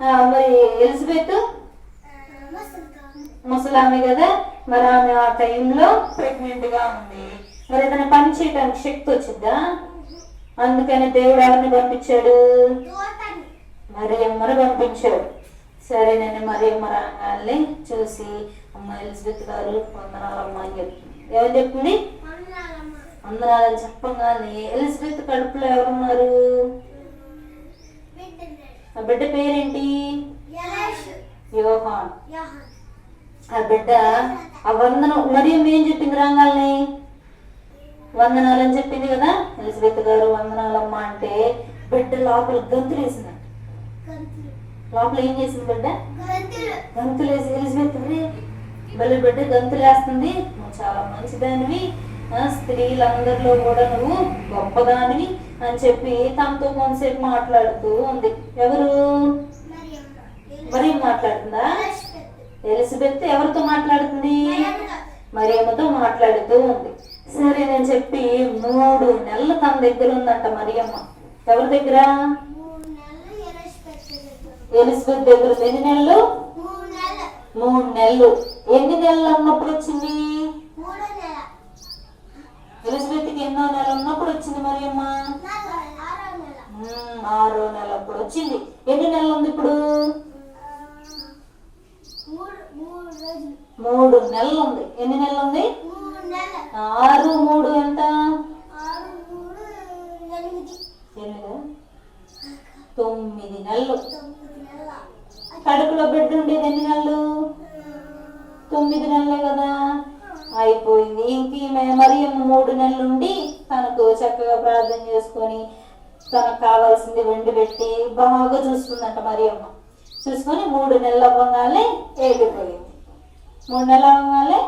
మరి ఎలిజబెత్ ముసలామె కదా, మరి ఆమె ఆ టైంలో ప్రెగ్నెంట్ గా ఉంది. మరి ఏదైనా పని చేయడానికి శక్తి వచ్చిద్దా? అందుకని దేవుడు ఎవరిని పంపించాడు? మరియమ్మను పంపించాడు. సరే నేను మరియమ్మ రాగాల్ని చూసి అమ్మ ఎలిజబెత్ గారు వందనాలమ్మ అని చెప్తుంది. ఎవరు చెప్తుంది? వందనాలని చెప్పగానే ఎలిజబెత్ కడుపులో ఎవరున్నారు? ఆ బిడ్డ పేరేంటి? యోహాన్. ఆ బిడ్డ ఆ వందనం మరియమ్మ ఏం చెప్పింది రాగాల్ని? వందనాలని చెప్పింది కదా. ఎలిజబెత్ గారు వందనాలమ్మ అంటే బిడ్డ లోపల గంతులు వేసిందంట. లోపల ఏం చేసింది బిడ్డ? గంతులు వేసి ఎలిజబెత్ బలి బిడ్డ గంతులు వేస్తుంది, నువ్వు చాలా మంచిదానివి, స్త్రీలందరిలో కూడా నువ్వు గొప్పదానివి అని చెప్పి తనతో కొంతసేపు మాట్లాడుతూ ఉంది. ఎవరు? మరియమ్మ మాట్లాడుతుందా? ఎలిజబెత్ ఎవరితో మాట్లాడుతుంది? మరియమ్మతో మాట్లాడుతూ ఉంది. సరే నేను చెప్పి 3 నెలలు తన దగ్గర ఉందంట మరియమ్మ. ఎవరి దగ్గర? ఎలిజబెత్ దగ్గర. ఎన్ని నెలలు? 3 నెలలు. ఎన్ని నెలలు ఉన్నప్పుడు వచ్చింది? ఎలిజబెత్కి ఎన్నో నెలలు ఉన్నప్పుడు వచ్చింది మరియమ్మ? 6వ నెల అప్పుడు వచ్చింది. ఎన్ని నెలలు ఉంది ఇప్పుడు? 3 నెలలు ఉంది. ఎన్ని నెలలు ఉంది? 6 3 ఎంత? 9 నెలలు. కడుపులో బిడ్డ ఉండేది ఎన్ని నెలలు? 9 నెలలే కదా. అయిపోయింది. ఇంక మరియమ్మ 3 నెలలు ఉండి తనకు చక్కగా ప్రార్థన చేసుకొని తనకు కావాల్సింది వండి పెట్టి బాగా చూసుకుందంట మరియమ్మ. చూసుకొని 3 నెలలు అవ్వగానే వెళ్ళిపోయింది. 3 నెలలు అవ్వగానే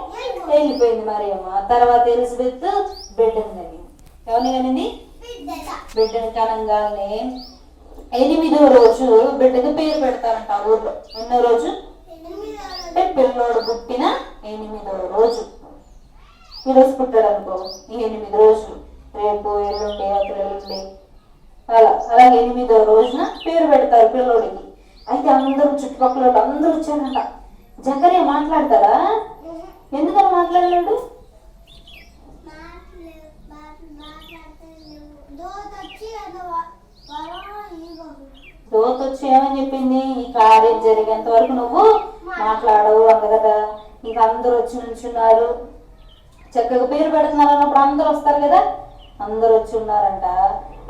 వెళ్ళిపోయింది మరియమ్మ. తర్వాత ఎలిజబెత్ బిడ్డని కనింది. ఎవరిని కనింది? బిడ్డని కనంగానే 8వ రోజు బిడ్డకి పేరు పెడతారంట ఆ ఊర్లో. ఎన్నో రోజు అంటే పిల్లోడు పుట్టిన 8వ రోజు. ఈరోజు పుట్టాడు అనుకో, ఈ 8 రోజులు, రేపు ఎల్లుండి అతను అలాగే 8వ రోజున పేరు పెడతారు పిల్లోడికి. అయితే అందరూ చుట్టుపక్కల అందరూ వచ్చారంట. జకరియా మాట్లాడతారా? ఎందుకని మాట్లాడలేడు? దోత వచ్చి ఏమని చెప్పింది? ఈ కార్యం జరిగేంత వరకు నువ్వు మాట్లాడవు అంద కదా. ఇక అందరూ వచ్చి నుంచున్నారు, చక్కగా పేరు పెడుతున్నారు అన్నప్పుడు అందరూ వస్తారు కదా. అందరూ వచ్చి ఉన్నారంట.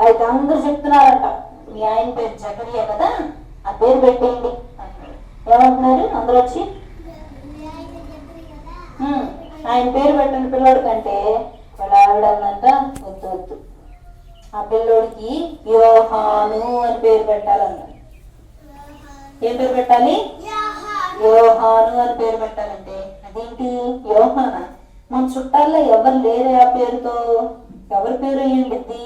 అయితే అందరూ చెప్తున్నారంట, మీ ఆయన పేరు జకరియా కదా, ఆ పేరు పెట్టేయండి. ఏమంటున్నారు అందరూ వచ్చి? ఆయన పేరు పెట్టండి పిల్లోడి కంటే. వాళ్ళ ఆవిడ అన్నంత వద్దు వద్దు, ఆ పిల్లోడికి యోహాను అని పేరు పెట్టాలన్న. ఏం పేరు పెట్టాలి? యోహాను అని పేరు పెట్టాలంటే అదేంటి యోహానా? మన చుట్టాల్లో ఎవరు లేరే ఆ పేరుతో? ఎవరి పేరు అయ్యింది?